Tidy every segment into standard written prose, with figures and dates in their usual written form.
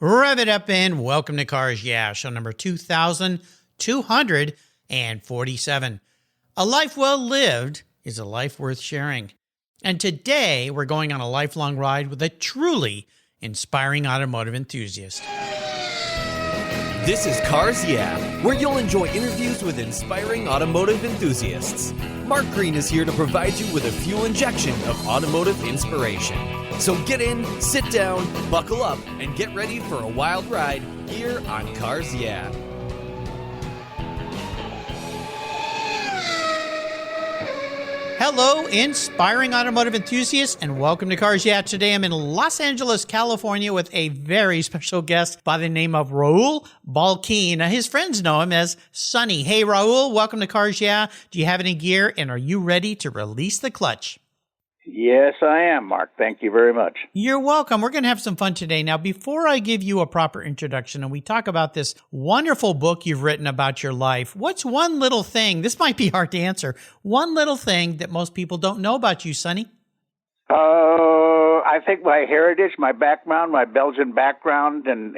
Rev it up and welcome to Cars Yeah, show number 2247. A life well lived is a life worth sharing. And today we're going on a lifelong ride with a truly inspiring automotive enthusiast. This is Cars Yeah, where you'll enjoy interviews with inspiring automotive enthusiasts. Mark Green is here to provide you with a fuel injection of automotive inspiration. So get in, sit down, buckle up, and get ready for a wild ride here on Cars Yeah. Hello, inspiring automotive enthusiasts, and welcome to Cars Yeah. Today I'm in Los Angeles, California with a very special guest by the name of Raoul Balcaen. Now, his friends know him as Sonny. Hey, Raoul, welcome to Cars Yeah. Do you have any gear, and are you ready to release the clutch? Yes, I am, Mark. Thank you very much. You're welcome. We're going to have some fun today. Now, before I give you a proper introduction and we talk about this wonderful book you've written about your life, what's one little thing, this might be hard to answer, one little thing that most people don't know about you, Sonny? I think my heritage, my background, my Belgian background, and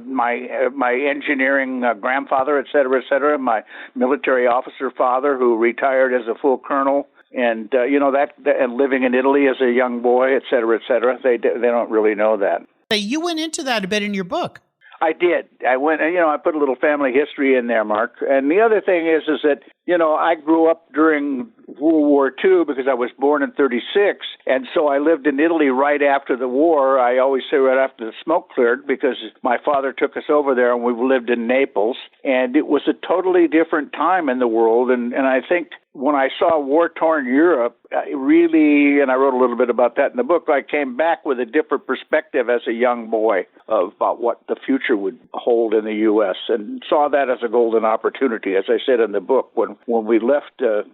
my engineering grandfather, et cetera, my military officer father who retired as a full colonel. And, and living in Italy as a young boy, et cetera, they don't really know that. You went into that a bit in your book. I did. I went, I put a little family history in there, Mark. And the other thing is that, I grew up during World War II because I was born in 1936. And so I lived in Italy right after the war. I always say right after the smoke cleared because my father took us over there and we lived in Naples. And it was a totally different time in the world. And I think when I saw war-torn Europe, and I wrote a little bit about that in the book, I came back with a different perspective as a young boy about what the future would hold in the U.S. and saw that as a golden opportunity. As I said in the book, when we left, the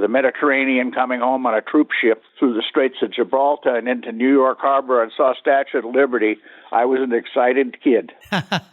Mediterranean coming home on a troop ship through the Straits of Gibraltar and into New York Harbor and saw Statue of Liberty, I was an excited kid.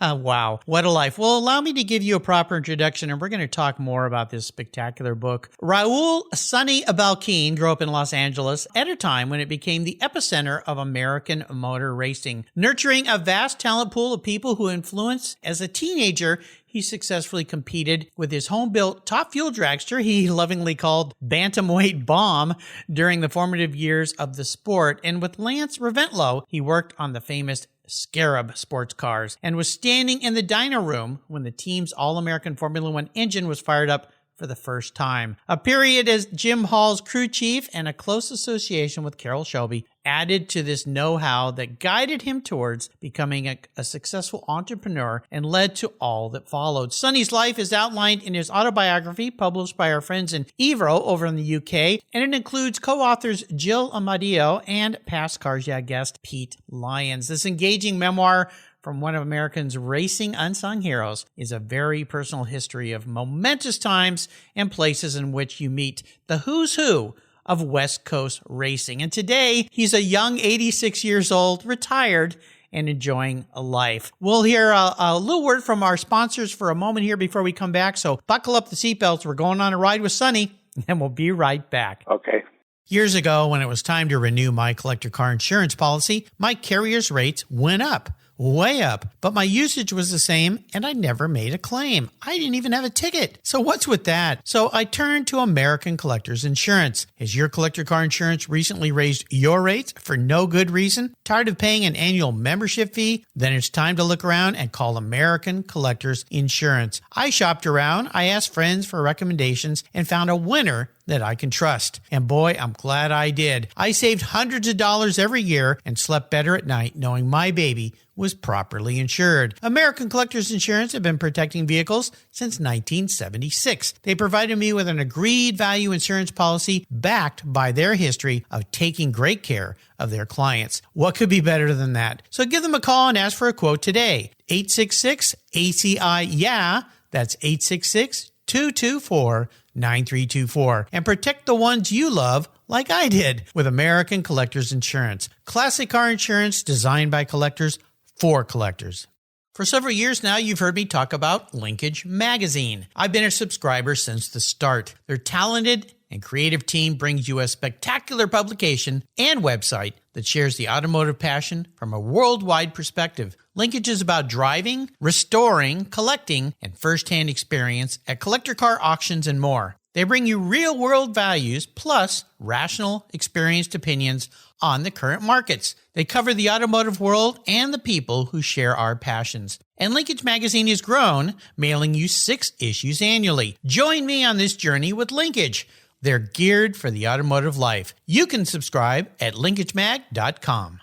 Wow. What a life. Well, allow me to give you a proper introduction, and we're going to talk more about this spectacular book. Raoul Sonny Balcaen grew up in Los Angeles at a time when it became the epicenter of American motor racing. Nurturing a vast talent pool of people who influenced as a teenager, he successfully competed with his home-built top fuel dragster he lovingly called Bantamweight Bomb during the formative years of the sport. And with Lance Reventlow, he worked on the famous Scarab sports cars and was standing in the dyno room when the team's All-American Formula One engine was fired up for the first time. A period as Jim Hall's crew chief and a close association with Carroll Shelby added to this know-how that guided him towards becoming a successful entrepreneur and led to all that followed. Sonny's life is outlined in his autobiography published by our friends in Evro over in the UK, and it includes co-authors Jill Amadio and past Cars Yeah guest Pete Lyons. This engaging memoir from one of Americans' racing unsung heroes is a very personal history of momentous times and places in which you meet the who's who of West Coast racing. And today, he's a young 86 years old, retired, and enjoying a life. We'll hear a little word from our sponsors for a moment here before we come back. So buckle up the seatbelts. We're going on a ride with Sonny, and we'll be right back. Okay. Years ago, when it was time to renew my collector car insurance policy, my carrier's rates went up. Way up, but my usage was the same and I never made a claim. I didn't even have a ticket. So what's with that? So I turned to American Collectors Insurance. Has your collector car insurance recently raised your rates for no good reason? Tired of paying an annual membership fee? Then it's time to look around and call American Collectors Insurance. I shopped around, I asked friends for recommendations, and found a winner that I can trust. And boy, I'm glad I did. I saved hundreds of dollars every year and slept better at night knowing my baby was properly insured. American Collectors Insurance have been protecting vehicles since 1976. They provided me with an agreed value insurance policy backed by their history of taking great care of their clients. What could be better than that? So give them a call and ask for a quote today. 866-ACI-YEAH. That's 866-224-9324. And protect the ones you love like I did with American Collectors Insurance. Classic car insurance designed by collectors for collectors. For several years now, you've heard me talk about Linkage Magazine. I've been a subscriber since the start. Their talented and creative team brings you a spectacular publication and website that shares the automotive passion from a worldwide perspective. Linkage is about driving, restoring, collecting, and first-hand experience at collector car auctions and more. They bring you real-world values plus rational, experienced opinions on the current markets. They cover the automotive world and the people who share our passions. And Linkage Magazine has grown, mailing you 6 issues annually. Join me on this journey with Linkage. They're geared for the automotive life. You can subscribe at linkagemag.com.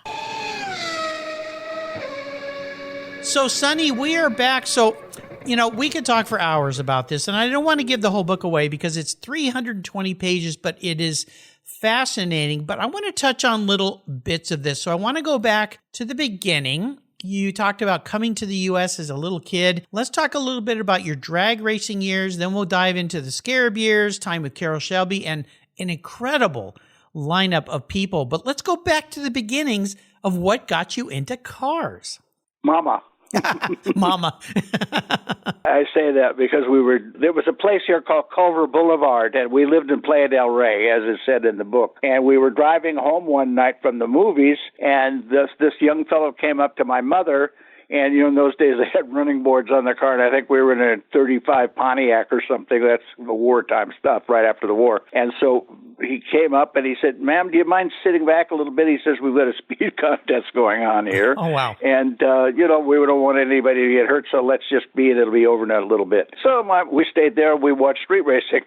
So, Sonny, we are back. So, we could talk for hours about this, and I don't want to give the whole book away because it's 320 pages, but it is fascinating. But I want to touch on little bits of this. So I want to go back to the beginning. You talked about coming to the U.S. as a little kid. Let's talk a little bit about your drag racing years. Then we'll dive into the Scarab years, time with Carroll Shelby, and an incredible lineup of people. But let's go back to the beginnings of what got you into cars. Mama. Mama. I say that because there was a place here called Culver Boulevard, and we lived in Playa del Rey, as is said in the book. And we were driving home one night from the movies, and this young fellow came up to my mother. And, in those days, they had running boards on their car, and I think we were in a 35 Pontiac or something. That's the wartime stuff, right after the war. And so he came up, and he said, "Ma'am, do you mind sitting back a little bit?" He says, "We've got a speed contest going on here." Oh, wow. And, we don't want anybody to get hurt, so let's just be, and it'll be over in a little bit. So we stayed there, and we watched street racing.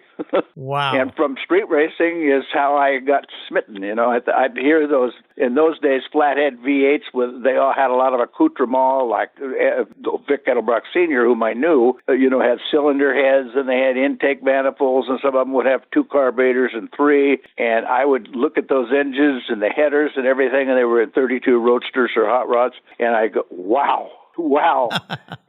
Wow. And from street racing is how I got smitten. I'd hear those, in those days, flathead V8s, they all had a lot of accoutrement, like Vic Edelbrock Sr., whom I knew, had cylinder heads, and they had intake manifolds, and some of them would have 2 carburetors and 3. And I would look at those engines and the headers and everything, and they were in 32 Roadsters or hot rods, and I go, wow.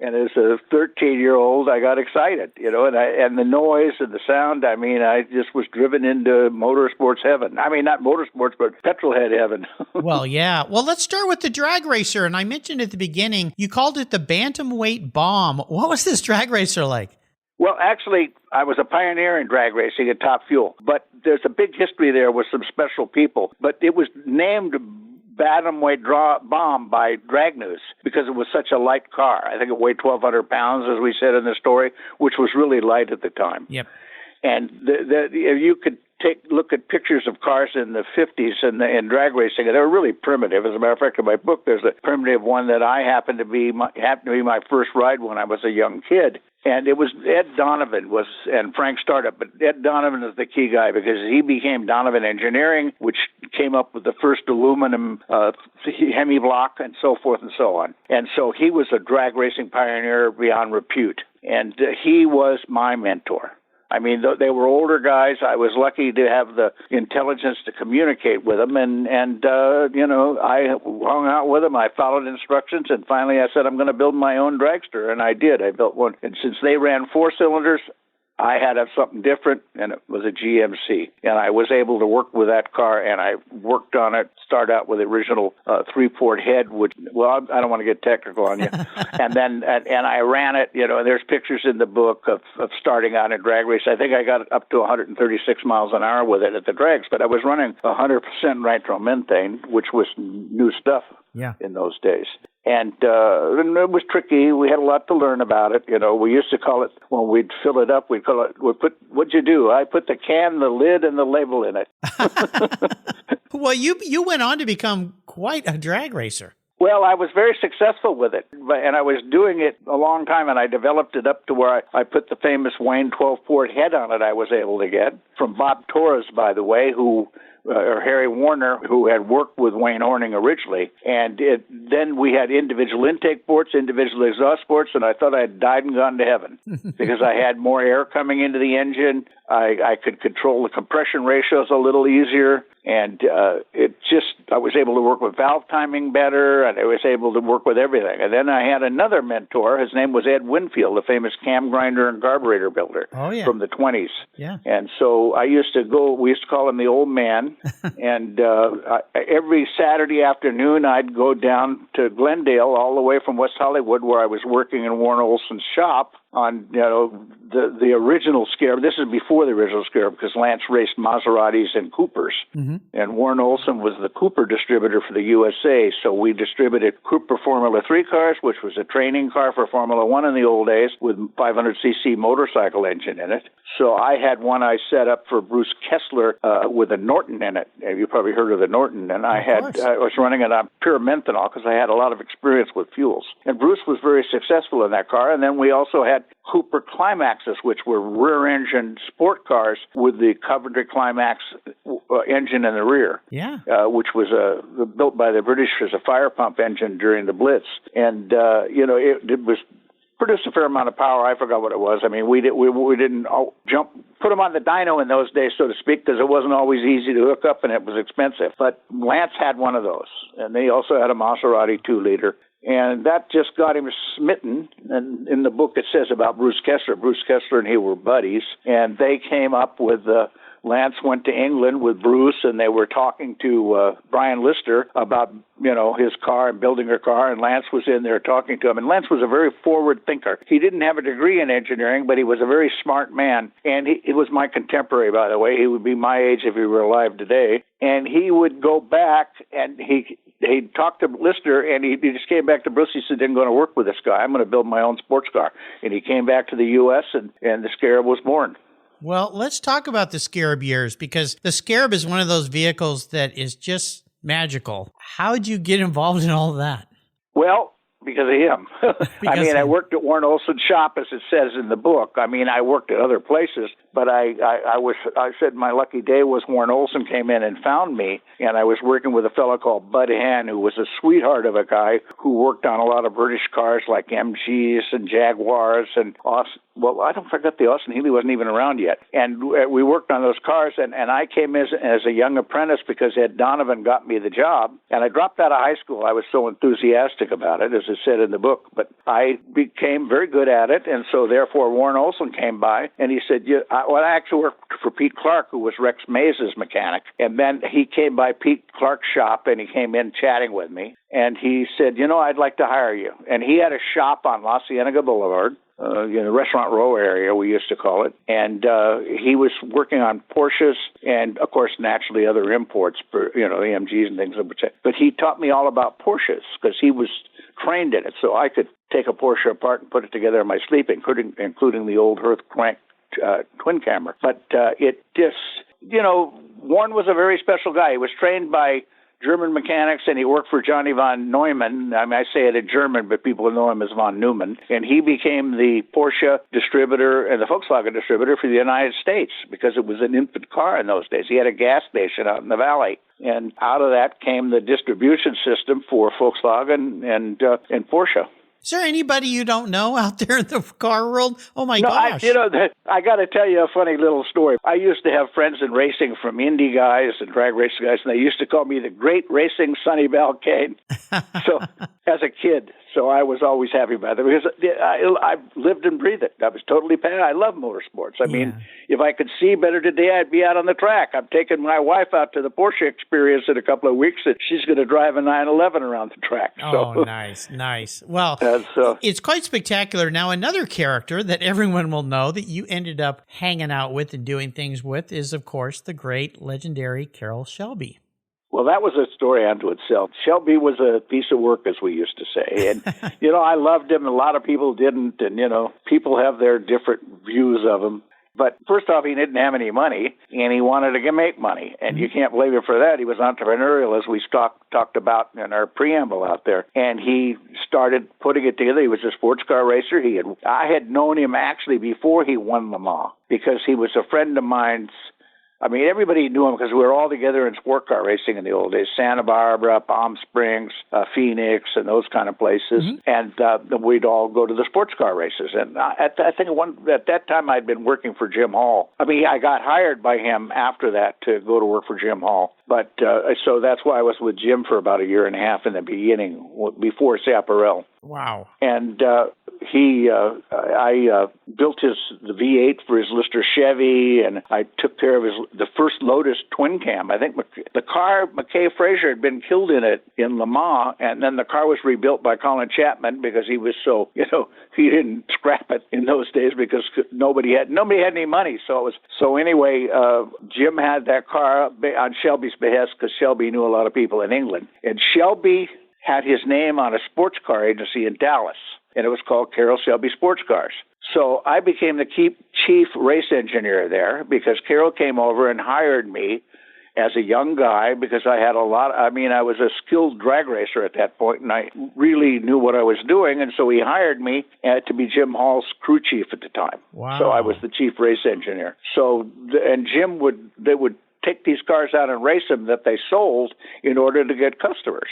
And as a 13-year-old, I got excited, and the noise and the sound. I just was driven into motorsports heaven. Not motorsports, but petrolhead heaven. Well, yeah. Well, let's start with the drag racer. And I mentioned at the beginning, you called it the Bantamweight Bomb. What was this drag racer like? Well, actually, I was a pioneer in drag racing at Top Fuel, but there's a big history there with some special people. But it was named Bantamweight Bomb by Drag News because it was such a light car. I think it weighed 1,200 pounds, as we said in the story, which was really light at the time. Yep. And you could look at pictures of cars in the 50s in drag racing, and they were really primitive. As a matter of fact, in my book, there's a primitive one that I happened to be my first ride when I was a young kid. And it was Ed Donovan and Frank Startup, but Ed Donovan is the key guy because he became Donovan Engineering, which came up with the first aluminum Hemi block and so forth and so on. And so he was a drag racing pioneer beyond repute, and he was my mentor. They were older guys. I was lucky to have the intelligence to communicate with them, and I hung out with them. I followed instructions, and finally I said, I'm going to build my own dragster, and I did. I built one. And since they ran 4 cylinders, I had to have something different, and it was a GMC. And I was able to work with that car, and I worked on it, start out with the original 3-port head, which, I don't want to get technical on you. And then I ran it, and there's pictures in the book of starting out in drag race. I think I got up to 136 miles an hour with it at the drags, but I was running 100% nitromethane, which was new stuff in those days. And it was tricky. We had a lot to learn about it. We used to call it, when we'd fill it up, what'd you do? I put the can, the lid, and the label in it. Well, you went on to become quite a drag racer. Well, I was very successful with it, and I was doing it a long time, and I developed it up to where I put the famous Wayne 12-port head on it I was able to get from Bob Torres, by the way, or Harry Warner, who had worked with Wayne Horning originally. And then we had individual intake ports, individual exhaust ports, and I thought I had died and gone to heaven because I had more air coming into the engine. I could control the compression ratios a little easier. And I was able to work with valve timing better, and I was able to work with everything. And then I had another mentor. His name was Ed Winfield, the famous cam grinder and carburetor builder from the 20s. Yeah. And so we used to call him the old man. And every Saturday afternoon, I'd go down to Glendale, all the way from West Hollywood, where I was working in Warren Olson's shop. on the original Scarab. This is before the original Scarab because Lance raced Maseratis and Coopers. Mm-hmm. And Warren Olson was the Cooper distributor for the USA. So we distributed Cooper Formula 3 cars, which was a training car for Formula 1 in the old days with 500cc motorcycle engine in it. So I had one I set up for Bruce Kessler with a Norton in it. You probably heard of the Norton. And I was running it on pure methanol because I had a lot of experience with fuels. And Bruce was very successful in that car. And then we also had Cooper Climaxes, which were rear-engine sport cars with the Coventry Climax engine in the rear, which was built by the British as a fire pump engine during the Blitz. And, it was produced a fair amount of power. I forgot what it was. I mean, we didn't put them on the dyno in those days, so to speak, because it wasn't always easy to hook up and it was expensive. But Lance had one of those, and they also had a Maserati 2-liter. And that just got him smitten. And in the book it says about Bruce Kessler. Bruce Kessler and he were buddies, and they came up with Lance went to England with Bruce, and they were talking to Brian Lister about, his car and building her car, and Lance was in there talking to him. And Lance was a very forward thinker. He didn't have a degree in engineering, but he was a very smart man. And he was my contemporary, by the way. He would be my age if he were alive today. And he would go back, and he talked to Lister, and he just came back to Bruce. He said, I'm going to work with this guy. I'm going to build my own sports car. And he came back to the U.S., and the Scarab was born. Well, let's talk about the Scarab years, because the Scarab is one of those vehicles that is just magical. How did you get involved in all of that? Well, because of him. I worked at Warren Olson's shop, as it says in the book. I mean, I worked at other places, but I said my lucky day was Warren Olson came in and found me, and I was working with a fellow called Bud Hann, who was a sweetheart of a guy who worked on a lot of British cars like MGs and Jaguars and Austin. Well, I don't forget the Austin Healey wasn't even around yet. And we worked on those cars, and I came as a young apprentice because Ed Donovan got me the job. And I dropped out of high school. I was so enthusiastic about it, as I said in the book. But I became very good at it, and so therefore Warren Olson came by, and he said, I actually worked for Pete Clark, who was Rex Mays' mechanic. And then he came by Pete Clark's shop, and he came in chatting with me. And he said, I'd like to hire you. And he had a shop on La Cienega Boulevard. Restaurant Row area, we used to call it. And he was working on Porsches and, of course, naturally other imports, for, AMGs and things. But he taught me all about Porsches because he was trained in it. So I could take a Porsche apart and put it together in my sleep, including the old Hearth crank twin camera. But it just, Warren was a very special guy. He was trained by German mechanics, and he worked for Johnny von Neumann. I mean, I say it in German, but people know him as von Neumann. And he became the Porsche distributor and the Volkswagen distributor for the United States because it was an infant car in those days. He had a gas station out in the valley. And out of that came the distribution system for Volkswagen and Porsche. Is there anybody you don't know out there in the car world? Oh, my gosh. I got to tell you a funny little story. I used to have friends in racing from Indy guys and drag racing guys, and they used to call me the Great Racing Sonny Balcaen. So, as a kid. So I was always happy about it because I lived and breathed it. I was totally passionate. I love motorsports. I mean, if I could see better today, I'd be out on the track. I'm taking my wife out to the Porsche experience in a couple of weeks, and she's going to drive a 911 around the track. Oh, nice. Well, it's quite spectacular. Now, another character that everyone will know that you ended up hanging out with and doing things with is, of course, the great, legendary Carroll Shelby. Well, that was a story unto itself. Shelby was a piece of work, as we used to say. And, I loved him. A lot of people didn't. And, people have their different views of him. But first off, he didn't have any money, and he wanted to make money. And you can't blame him for that. He was entrepreneurial, as we talked about in our preamble out there. And he started putting it together. He was a sports car racer. I had known him actually before he won Le Mans because he was a friend of mine's. I mean, everybody knew him because we were all together in sport car racing in the old days. Santa Barbara, Palm Springs, Phoenix, and those kind of places. Mm-hmm. And we'd all go to the sports car races. And I think at that time I'd been working for Jim Hall. I mean, I got hired by him after that to go to work for Jim Hall. But so that's why I was with Jim for about a year and a half in the beginning, before Chaparral. Wow. And I built the V8 for his Lister Chevy, and I took care of the first Lotus twin cam. I think the car, McKay Fraser had been killed in it in Le Mans, and then the car was rebuilt by Colin Chapman because he was so, he didn't scrap it in those days because nobody had any money. So anyway, Jim had that car on Shelby's behest because Shelby knew a lot of people in England, and Shelby had his name on a sports car agency in Dallas, and it was called Carroll Shelby Sports Cars. So I became the chief race engineer there because Carroll came over and hired me as a young guy because I was a skilled drag racer at that point, and I really knew what I was doing, and so he hired me to be Jim Hall's crew chief at the time. Wow. So I was the chief race engineer. And Jim would take these cars out and race them that they sold in order to get customers.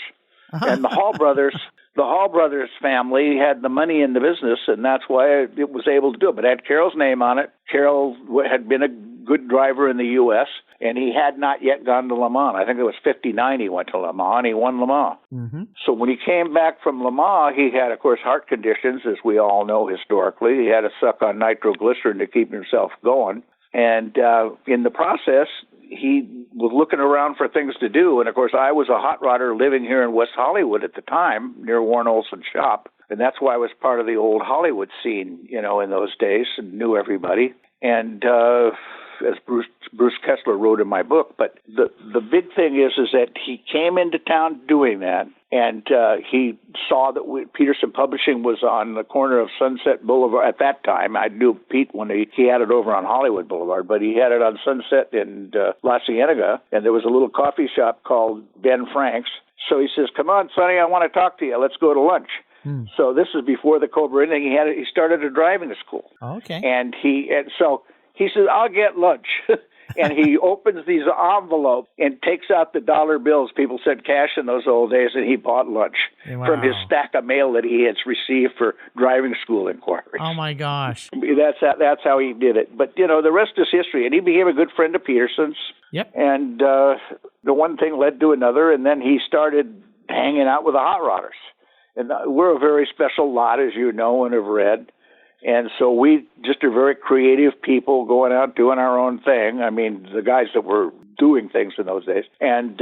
And the Hall brothers family had the money in the business, and that's why it was able to do it. But it had Carroll's name on it. Carroll had been a good driver in the U.S., and he had not yet gone to Le Mans. I think it was 59 he went to Le Mans, and he won Le Mans. Mm-hmm. So when he came back from Le Mans, he had, of course, heart conditions, as we all know historically. He had to suck on nitroglycerin to keep himself going. And in the process, he was looking around for things to do. And, of course, I was a hot rodder living here in West Hollywood at the time, near Warren Olson's shop. And that's why I was part of the old Hollywood scene, in those days, and knew everybody. And as Bruce Kessler wrote in my book. But the big thing is that he came into town doing that, and he saw that Peterson Publishing was on the corner of Sunset Boulevard at that time. I knew Pete when he had it over on Hollywood Boulevard, but he had it on Sunset in La Cienega, and there was a little coffee shop called Ben Frank's. So he says, "Come on, Sonny, I want to talk to you. Let's go to lunch." So this is before the Cobra Inning. He started a driving school. Okay. And so he says, "I'll get lunch." And he opens these envelopes and takes out the dollar bills. People said cash in those old days, and he bought lunch from his stack of mail that he had received for driving school inquiries. Oh, my gosh. That's how he did it. But, the rest is history. And he became a good friend of Peterson's. Yep. And the one thing led to another, and then he started hanging out with the hot rodders. And we're a very special lot, as you know and have read. And so we just are very creative people going out doing our own thing. I mean, the guys that were doing things in those days. And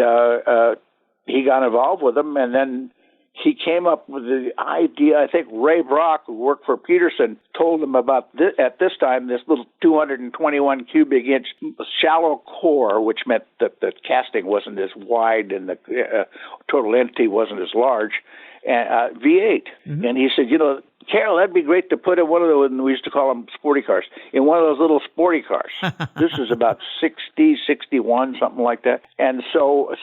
he got involved with them, and then he came up with the idea. I think Ray Brock, who worked for Peterson, told him about this, at this time, this little 221 cubic inch shallow core, which meant that the casting wasn't as wide and the total entity wasn't as large, V8. Mm-hmm. And he said, Carol, that'd be great to put in one of those, and we used to call them sporty cars, in one of those little sporty cars. This is about 60, 61, something like that. And so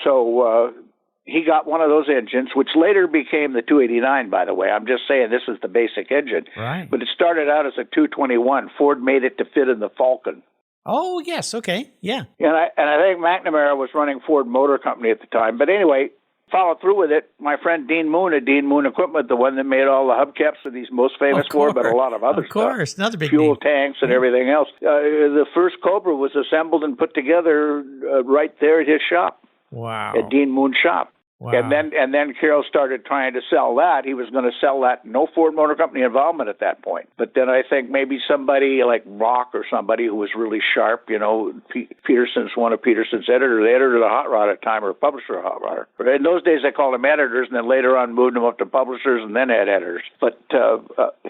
he got one of those engines, which later became the 289, by the way. I'm just saying this is the basic engine. Right. But it started out as a 221. Ford made it to fit in the Falcon. Oh, yes. Okay. Yeah. And I think McNamara was running Ford Motor Company at the time. But anyway, followed through with it. My friend Dean Moon at Dean Moon Equipment, the one that made all the hubcaps that he's most famous for, but a lot of other stuff. Of course, another big fuel name. Tanks and everything else. The first Cobra was assembled and put together right there at his shop. Wow. At Dean Moon's shop. Wow. And then Carroll started trying to sell that. He was going to sell that. No Ford Motor Company involvement at that point. But then I think maybe somebody like Rock or somebody who was really sharp, Peterson's one of Peterson's editors, the editor of the Hot Rod at the time, or publisher of Hot Rodder. But in those days they called them editors, and then later on moved them up to publishers and then had editors. But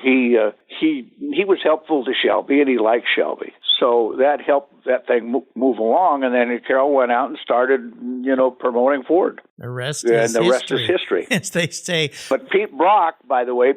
he was helpful to Shelby, and he liked Shelby. So that helped that thing move along, and then Carroll went out and started, promoting Ford. The rest is history. As they say. But Pete Brock, by the way,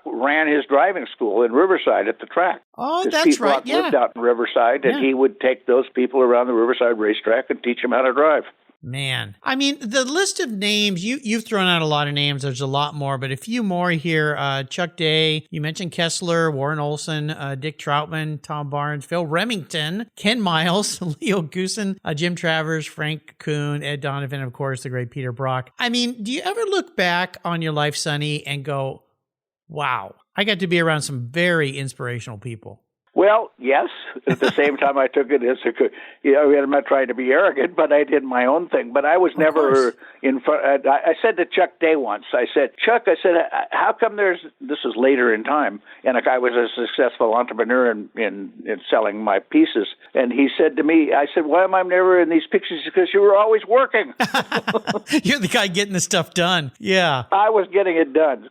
ran his driving school in Riverside at the track. Oh, that's Pete right. Brock lived out in Riverside, and he would take those people around the Riverside racetrack and teach them how to drive. Man, I mean, the list of names, you've thrown out a lot of names. There's a lot more, but a few more here. Chuck Day, you mentioned Kessler, Warren Olson, Dick Troutman, Tom Barnes, Phil Remington, Ken Miles, Leo Goosen, Jim Travers, Frank Kuhn, Ed Donovan, of course, the great Peter Brock. I mean, do you ever look back on your life, Sonny, and go, wow, I got to be around some very inspirational people? Well, yes. At the same time, I took it as I'm not trying to be arrogant, but I did my own thing. But I was never in front. I said to Chuck Day once, I said, Chuck, how come this is later in time, and I was a successful entrepreneur in selling my pieces. And he said to me, I said, why am I never in these pictures? Because you were always working. You're the guy getting the stuff done. Yeah. I was getting it done.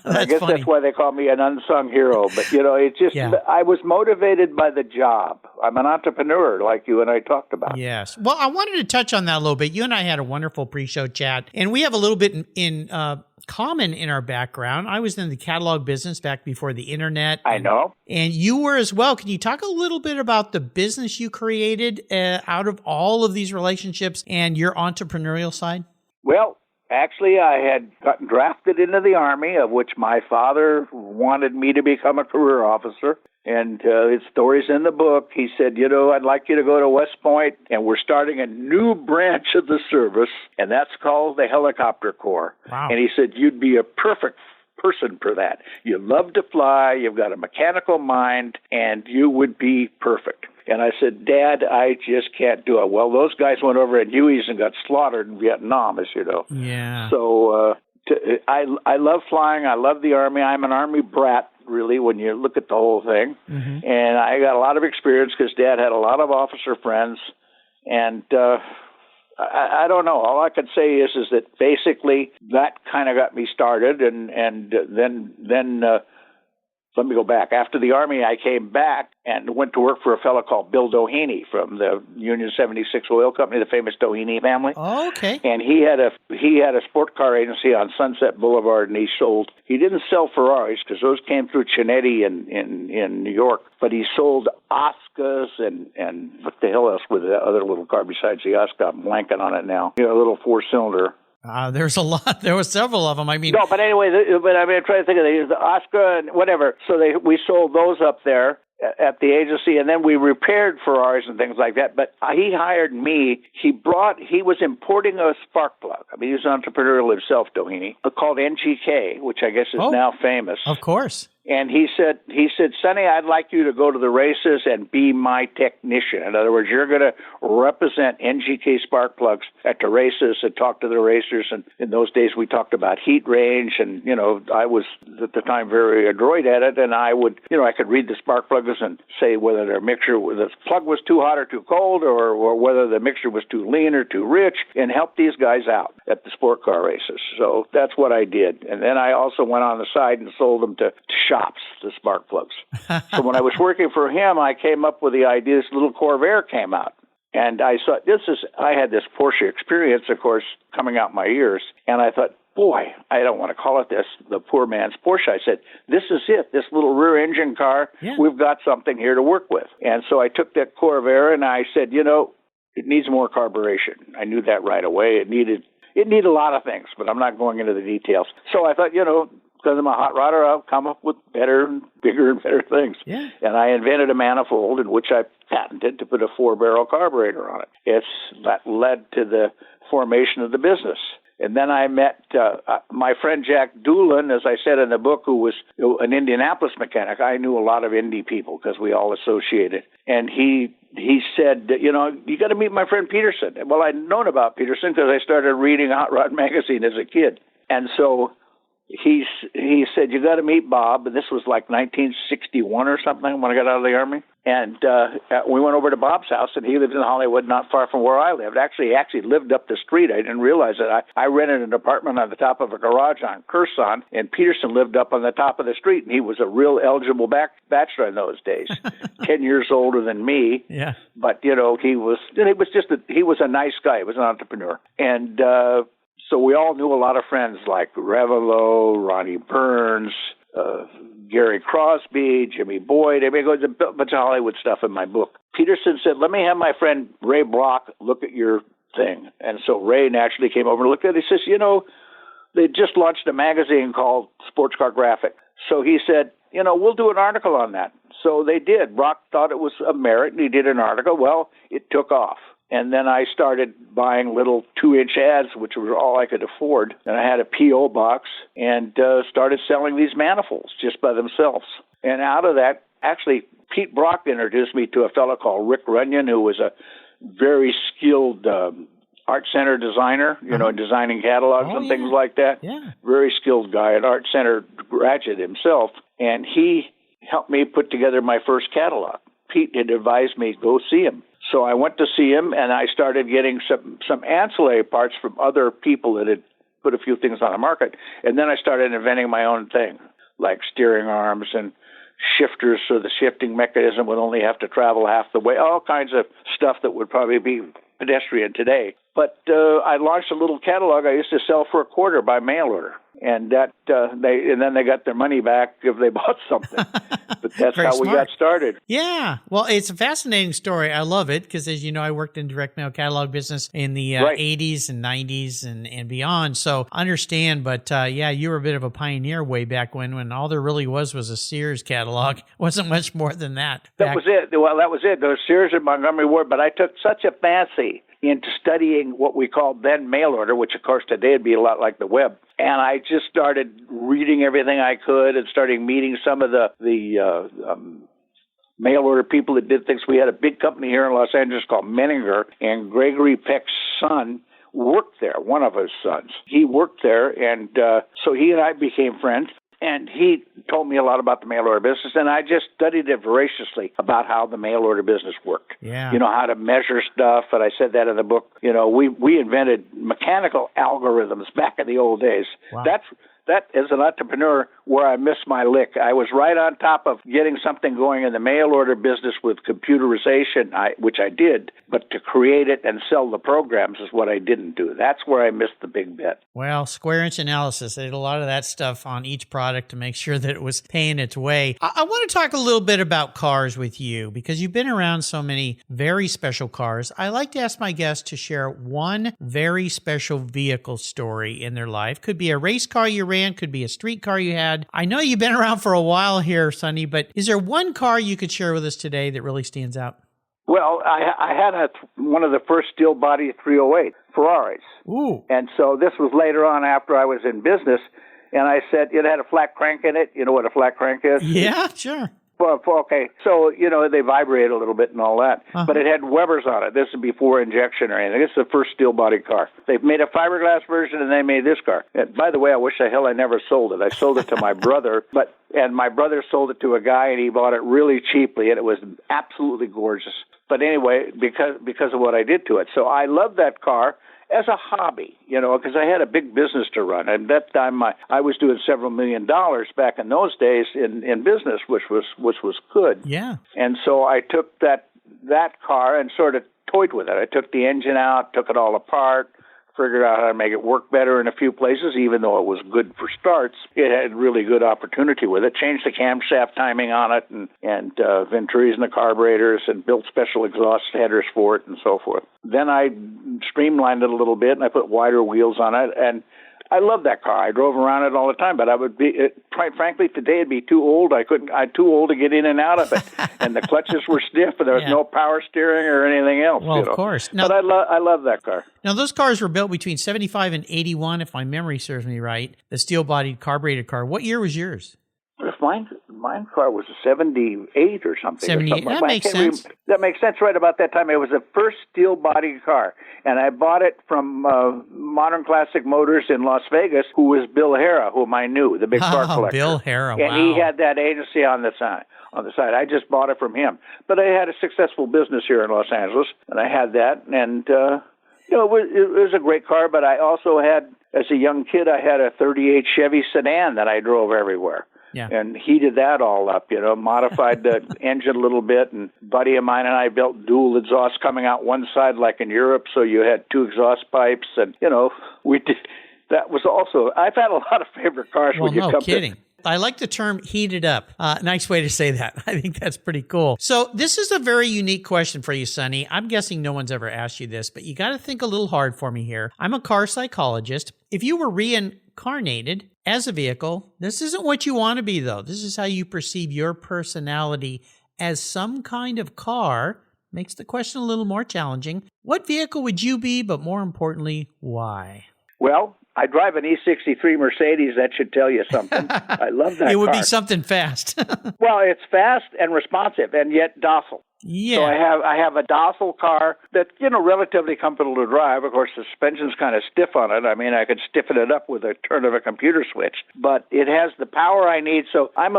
I guess funny. that's why they call me an unsung hero. But, it's just, I was motivated by the job. I'm an entrepreneur like you and I talked about. Yes. Well, I wanted to touch on that a little bit. You and I had a wonderful pre-show chat, and we have a little bit in common in our background. I was in the catalog business back before the internet. I know. And you were as well. Can you talk a little bit about the business you created out of all of these relationships and your entrepreneurial side? Well, actually, I had gotten drafted into the Army, of which my father wanted me to become a career officer. And his story's in the book. He said, I'd like you to go to West Point, and we're starting a new branch of the service, and that's called the Helicopter Corps. Wow. And he said, you'd be a perfect person for that. You love to fly, you've got a mechanical mind, and you would be perfect. And I said, Dad, I just can't do it. Well, those guys went over at Huey's and got slaughtered in Vietnam, as you know. Yeah. So I love flying. I love the Army. I'm an Army brat, really, when you look at the whole thing. Mm-hmm. And I got a lot of experience because Dad had a lot of officer friends. And I don't know. All I could say is that basically that kind of got me started. And then let me go back. After the Army, I came back and went to work for a fellow called Bill Doheny from the Union 76 Oil Company, the famous Doheny family. Oh, okay. And he had a sport car agency on Sunset Boulevard, and he didn't sell Ferraris because those came through Chinetti in New York, but he sold Oscars and what the hell else with the other little car besides the Oscar? I'm blanking on it now. A little 4-cylinder. There's a lot. There were several of them. I mean, no, but anyway, I'm trying to think of the Oscar and whatever. So we sold those up there at the agency, and then we repaired Ferraris and things like that. But he hired me. He was importing a spark plug. I mean, he was an entrepreneur himself, Doheny, called NGK, which I guess is now famous. Of course. And he said, Sonny, I'd like you to go to the races and be my technician. In other words, you're going to represent NGK spark plugs at the races and talk to the racers. And in those days, we talked about heat range. And, I was at the time very adroit at it. And I would, I could read the spark plugs and say whether the plug was too hot or too cold, or whether the mixture was too lean or too rich, and help these guys out at the sport car races. So that's what I did. And then I also went on the side and sold them to shops, the spark plugs. So when I was working for him, I came up with the idea. This little Corvair came out, and I thought, I had this Porsche experience, of course, coming out my ears, and I thought, boy, I don't want to call it the poor man's Porsche. I said, this is it, this little rear engine car. Yeah. We've got something here to work with. And so I took that Corvair and I said, it needs more carburation. I knew that right away. It needed a lot of things, but I'm not going into the details. So I thought, because I'm a hot rodder, I'll come up with better and bigger and better things. Yeah. And I invented a manifold in which I patented to put a 4-barrel carburetor on it. That led to the formation of the business. And then I met my friend Jack Doolan, as I said in the book, who was an Indianapolis mechanic. I knew a lot of Indy people because we all associated. And he said, you got to meet my friend Peterson. Well, I'd known about Peterson because I started reading Hot Rod Magazine as a kid. And so he said, you got to meet Bob. And this was like 1961 or something when I got out of the Army. And we went over to Bob's house, and he lived in Hollywood, not far from where I lived. Actually, he actually lived up the street. I didn't realize it. I rented an apartment on the top of a garage on Curson, and Peterson lived up on the top of the street, and he was a real eligible bachelor in those days, 10 years older than me. Yeah. But, he was a nice guy. He was an entrepreneur. And so we all knew a lot of friends like Revelo, Ronnie Burns, Gary Crosby, Jimmy Boyd. I mean, there's a bunch of Hollywood stuff in my book. Peterson said, let me have my friend Ray Block look at your thing. And so Ray naturally came over and looked at it. He says, they just launched a magazine called Sports Car Graphic. So he said, we'll do an article on that. So they did. Brock thought it was a merit, and he did an article. Well, it took off. And then I started buying little 2-inch ads, which were all I could afford. And I had a P.O. box and started selling these manifolds just by themselves. And out of that Actually, Pete Brock introduced me to a fellow called Rick Runyon, who was a very skilled art center designer, designing catalogs and things like that. Yeah. Very skilled guy, an art center graduate himself. And he helped me put together my first catalog. Pete had advised me to go see him. So I went to see him, and I started getting some ancillary parts from other people that had put a few things on the market. And then I started inventing my own thing, like steering arms and shifters so the shifting mechanism would only have to travel half the way, all kinds of stuff that would probably be pedestrian today. But I launched a little catalog I used to sell for $0.25 by mail order, and then they got their money back if they bought something. But that's how we got started. Yeah. Well, it's a fascinating story. I love it because, as you know, I worked in direct mail catalog business in the 80s and 90s and beyond. So I understand. But you were a bit of a pioneer way back when all there really was a Sears catalog. Wasn't much more than that. That was it. Well, that was it. There was Sears and Montgomery Ward. But I took such a fancy into studying what we called then mail order, which of course today would be a lot like the web. And I just started reading everything I could and started meeting some of the mail order people that did things. We had a big company here in Los Angeles called Menninger, and Gregory Peck's son worked there, one of his sons. He worked there, and so he and I became friends. And he told me a lot about the mail order business, and I just studied it voraciously about how the mail order business worked. Yeah. How to measure stuff, and I said that in the book. We invented mechanical algorithms back in the old days. Wow. That is an entrepreneur where I missed my lick. I was right on top of getting something going in the mail order business with computerization, which I did, but to create it and sell the programs is what I didn't do. That's where I missed the big bet. Well, square inch analysis. They did a lot of that stuff on each product to make sure that it was paying its way. I want to talk a little bit about cars with you because you've been around so many very special cars. I like to ask my guests to share one very special vehicle story in their life. Could be a race car you ran, could be a street car you had. I know you've been around for a while here, Sonny, but is there one car you could share with us today that really stands out? Well, I had one of the first steel body 308 Ferraris. Ooh. And so this was later on after I was in business, and I said it had a flat crank in it. You know what a flat crank is? Yeah, sure. Well, okay, so, they vibrate a little bit and all that, but it had Webers on it. This is before injection or anything. This is the first steel body car. They've made a fiberglass version, and they made this car. And by the way, I wish the hell I never sold it. I sold it to my brother, and my brother sold it to a guy, and he bought it really cheaply, and it was absolutely gorgeous. But anyway, because of what I did to it. So I love that car as a hobby, because I had a big business to run. And at that time, I was doing several $1 million back in those days in business, which was good. Yeah. And so I took that car and sort of toyed with it. I took the engine out, took it all apart, figured out how to make it work better in a few places, even though it was good for starts. It had really good opportunity with it. Changed the camshaft timing on it and venturis in the carburetors and built special exhaust headers for it and so forth. Then I streamlined it a little bit and I put wider wheels on it, and I love that car. I drove around it all the time, but I would be, quite frankly, today it'd be too old. I'm too old to get in and out of it. And the clutches were stiff, and there was no power steering or anything else. Well, of course. Now, but I love that car. Now, those cars were built between 75 and 81, if my memory serves me right, the steel-bodied carbureted car. What year was yours? Mine car was a 78 or something. 78. That makes sense. That makes sense right about that time. It was the first steel-bodied car, and I bought it from Modern Classic Motors in Las Vegas, who was Bill Hara, whom I knew, the big car collector. Bill Hara, wow. And he had that agency on the side. I just bought it from him. But I had a successful business here in Los Angeles, and I had that, and it was a great car, but I also had, as a young kid, I had a 38 Chevy sedan that I drove everywhere. Yeah. And heated that all up, modified the engine a little bit. And a buddy of mine and I built dual exhaust coming out one side like in Europe, so you had two exhaust pipes. And, we did. That was also, I've had a lot of favorite cars when you come to. No kidding. I like the term heated up. Nice way to say that. I think that's pretty cool. So this is a very unique question for you, Sonny. I'm guessing no one's ever asked you this, but you got to think a little hard for me here. I'm a car psychologist. If you were reincarnated as a vehicle, this isn't what you want to be, though. This is how you perceive your personality as some kind of car. Makes the question a little more challenging. What vehicle would you be, but more importantly, why? Well, I drive an E63 Mercedes. That should tell you something. I love that It would car. be something fast. Well, it's fast and responsive and yet docile. Yeah. So I have a docile car that's, relatively comfortable to drive. Of course, the suspension's kind of stiff on it. I mean, I could stiffen it up with a turn of a computer switch, but it has the power I need. So I'm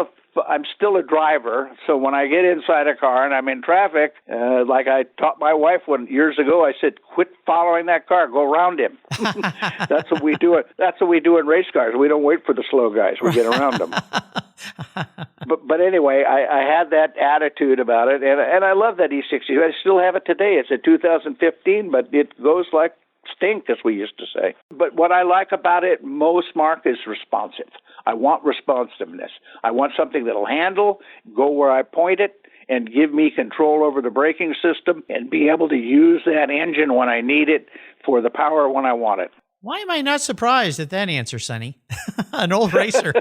still a driver. So when I get inside a car and I'm in traffic, like I taught my wife years ago, I said, quit following that car, go around him. That's what we do. That's what we do in race cars. We don't wait for the slow guys. We get around them. But anyway, I had that attitude about it, and I love that E60. I still have it today. It's a 2015, but it goes like stink, as we used to say. But what I like about it most, Mark, is responsive. I want responsiveness. I want something that'll handle, go where I point it, and give me control over the braking system and be able to use that engine when I need it for the power when I want it. Why am I not surprised at that answer, Sonny? An old racer.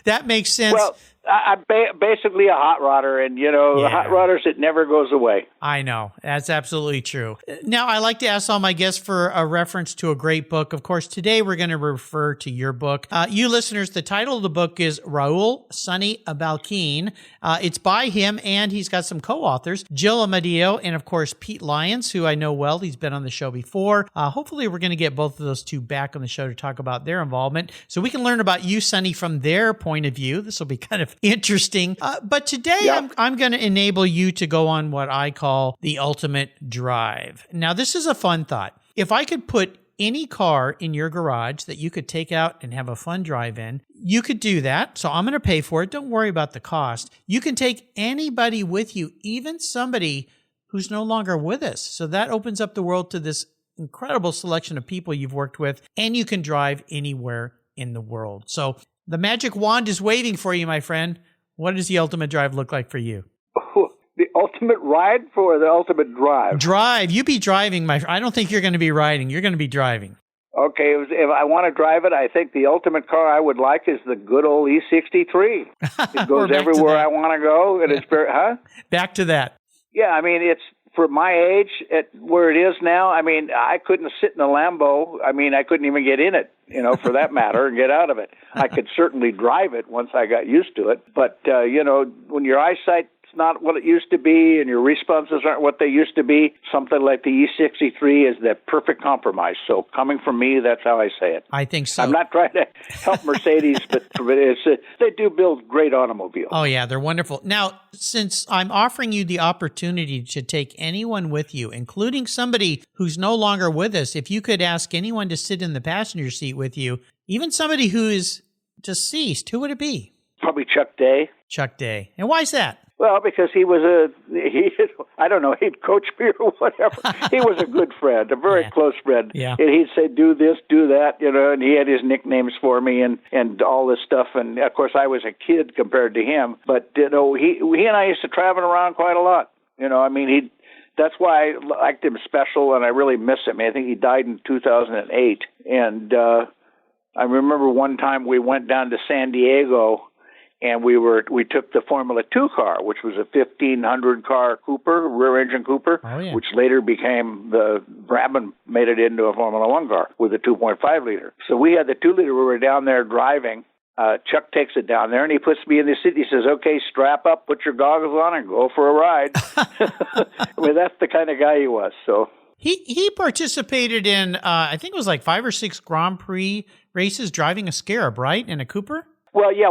That makes sense. Well, I'm basically a hot rodder, and, the hot rodders, it never goes away. I know. That's absolutely true. Now, I like to ask all my guests for a reference to a great book. Of course, today we're going to refer to your book. You listeners, the title of the book is Raoul Sonny Balcaen. It's by him, and he's got some co-authors, Jill Amadio, and of course, Pete Lyons, who I know well. He's been on the show before. Hopefully, we're going to get both of those two back on the show to talk about their involvement, so we can learn about you, Sonny, from their point of view. This will be kind of interesting. But today, I'm going to enable you to go on what I call the ultimate drive. Now, this is a fun thought. If I could put any car in your garage that you could take out and have a fun drive in, you could do that. So I'm going to pay for it. Don't worry about the cost. You can take anybody with you, even somebody who's no longer with us. So that opens up the world to this incredible selection of people you've worked with, and you can drive anywhere in the world. So the magic wand is waiting for you, my friend. What does the ultimate drive look like for you? The ultimate ride for the ultimate drive? Drive. You be driving, my friend. I don't think you're going to be riding. You're going to be driving. Okay, if I want to drive it, I think the ultimate car I would like is the good old E63. It goes everywhere I want to go, and it's very, Back to that. Yeah, I mean, it's for my age, at where it is now. I mean, I couldn't sit in a Lambo. I mean, I couldn't even get in it, for that matter, and get out of it. I could certainly drive it once I got used to it. But, when your eyesight's not what it used to be and your responses aren't what they used to be, something like the E63 is the perfect compromise. So coming from me, that's how I say it. I think so. I'm not trying to help Mercedes, but they do build great automobiles. Oh, yeah, they're wonderful. Now, since I'm offering you the opportunity to take anyone with you, including somebody who's no longer with us, if you could ask anyone to sit in the passenger seat with you, even somebody who is deceased, who would it be? Probably Chuck Day. Chuck Day. And why is that? Well, because he'd coach me or whatever. He was a good friend, a very close friend. Yeah. And he'd say, do this, do that, and he had his nicknames for me and all this stuff. And, of course, I was a kid compared to him. But, he and I used to travel around quite a lot. That's why I liked him special, and I really miss him. I think he died in 2008. And I remember one time we went down to San Diego, and we took the Formula 2 car, which was a 1,500 car Cooper, rear engine Cooper, which later became Brabham made it into a Formula 1 car with a 2.5 liter. So we had the 2 liter. We were down there driving. Chuck takes it down there, and he puts me in the seat. He says, okay, strap up, put your goggles on, and go for a ride. I mean, that's the kind of guy he was. So He participated in, I think it was like 5 or 6 Grand Prix races driving a Scarab, right, in a Cooper? Well, yeah,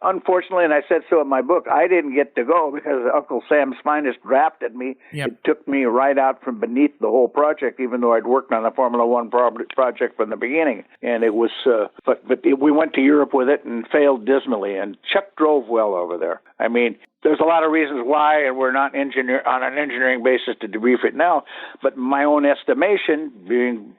unfortunately, and I said so in my book, I didn't get to go because Uncle Sam Spinus drafted me. Yep. It took me right out from beneath the whole project, even though I'd worked on the Formula 1 project from the beginning. And it was, we went to Europe with it and failed dismally. And Chuck drove well over there. I mean, there's a lot of reasons why, and we're not on an engineering basis to debrief it now. But my own estimation, being,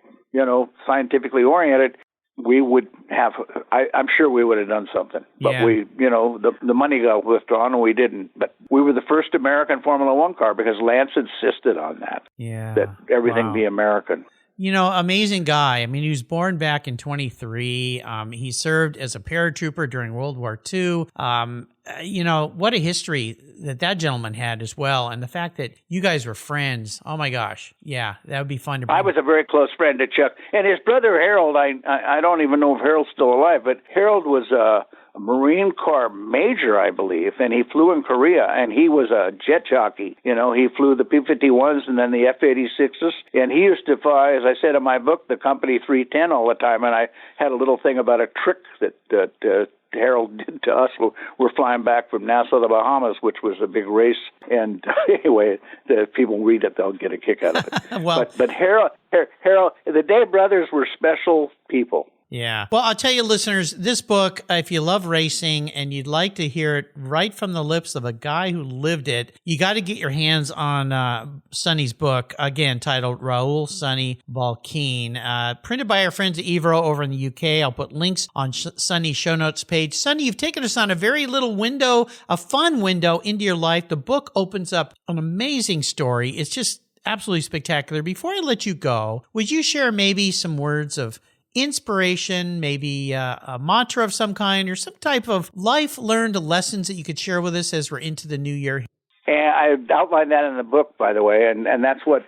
scientifically oriented, we would have, I'm sure we would have done something, but the money got withdrawn and we didn't. But we were the first American Formula 1 car because Lance insisted on that. Yeah. That everything be American. Amazing guy. I mean, he was born back in 23. He served as a paratrooper during World War II. What a history that gentleman had as well. And the fact that you guys were friends. Oh my gosh. Yeah, that would be fun to bring. I was a very close friend to Chuck. And his brother Harold, I don't even know if Harold's still alive, but Harold was a Marine Corps major, I believe, and he flew in Korea, and he was a jet jockey. He flew the P-51s and then the F-86s, and he used to fly, as I said in my book, the Company 310 all the time, and I had a little thing about a trick that Harold did to us. We're flying back from Nassau, the Bahamas, which was a big race, and anyway, the people read it, they'll get a kick out of it. Well, but Harold, the Day brothers were special people. Yeah. Well, I'll tell you, listeners, this book, if you love racing and you'd like to hear it right from the lips of a guy who lived it, you got to get your hands on Sonny's book, again, titled Raoul Sonny Balcaen, printed by our friends at Evro over in the UK. I'll put links on Sonny's show notes page. Sonny, you've taken us on a very little window, a fun window into your life. The book opens up an amazing story. It's just absolutely spectacular. Before I let you go, would you share maybe some words of inspiration, maybe a mantra of some kind, or some type of life-learned lessons that you could share with us as we're into the new year? And I outlined that in the book, by the way, and that's what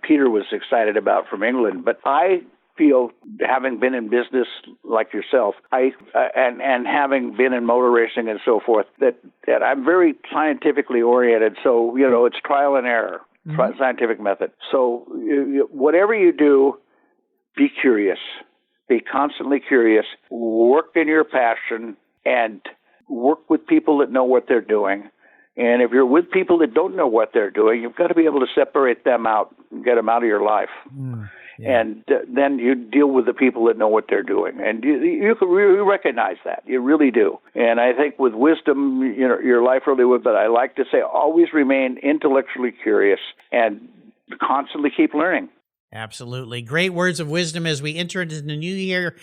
Peter was excited about from England. But I feel, having been in business like yourself, and having been in motor racing and so forth, that I'm very scientifically oriented. So, it's trial and error, scientific method. So whatever you do, be curious. Be constantly curious, work in your passion, and work with people that know what they're doing. And if you're with people that don't know what they're doing, you've got to be able to separate them out and get them out of your life. Yeah. And then you deal with the people that know what they're doing. And you can really recognize that. You really do. And I think with wisdom, your life really would. But I like to say always remain intellectually curious and constantly keep learning. Absolutely. Great words of wisdom as we enter into the new year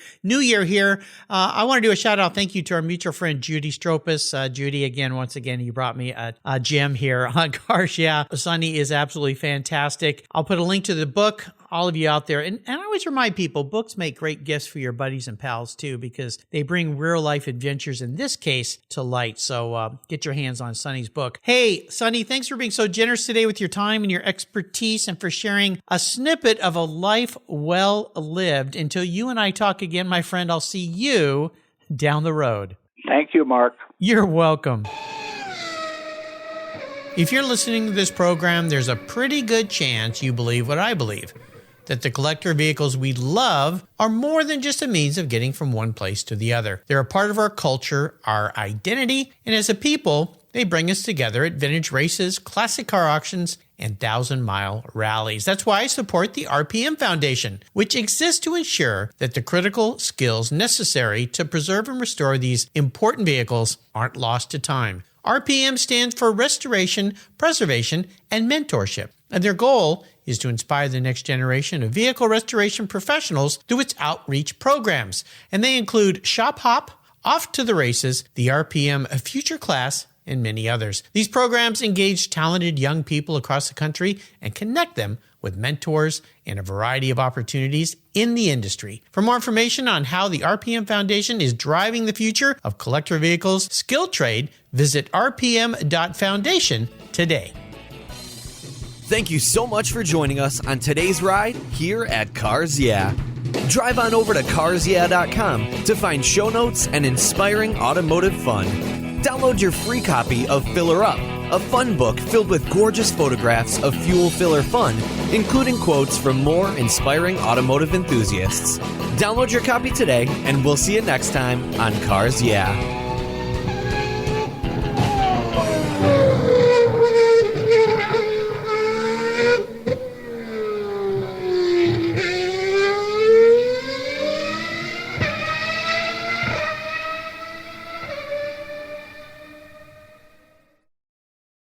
here. I want to do a shout out. Thank you to our mutual friend, Judy Stropus. Judy, once again, you brought me a gem here on Cars. Yeah. Sonny is absolutely fantastic. I'll put a link to the book, all of you out there. And I always remind people, books make great gifts for your buddies and pals too, because they bring real life adventures, in this case, to light. So get your hands on Sonny's book. Hey, Sonny, thanks for being so generous today with your time and your expertise, and for sharing a snippet of a life well lived. Until you and I talk again, my friend, I'll see you down the road. Thank you, Mark. You're welcome. If you're listening to this program, there's a pretty good chance you believe what I believe, that the collector vehicles we love are more than just a means of getting from one place to the other. They're a part of our culture, our identity, and as a people, they bring us together at vintage races, classic car auctions, and 1,000-mile rallies. That's why I support the RPM Foundation, which exists to ensure that the critical skills necessary to preserve and restore these important vehicles aren't lost to time. RPM stands for Restoration, Preservation, and Mentorship, and their goal is to inspire the next generation of vehicle restoration professionals through its outreach programs. And they include Shop Hop, Off to the Races, the RPM Future Class, and many others. These programs engage talented young people across the country and connect them with mentors and a variety of opportunities in the industry. For more information on how the RPM Foundation is driving the future of collector vehicles skill trade, visit rpm.foundation today. Thank you so much for joining us on today's ride here at Cars Yeah. Drive on over to carsyeah.com to find show notes and inspiring automotive fun. Download your free copy of Filler Up, a fun book filled with gorgeous photographs of fuel filler fun, including quotes from more inspiring automotive enthusiasts. Download your copy today, and we'll see you next time on Cars Yeah.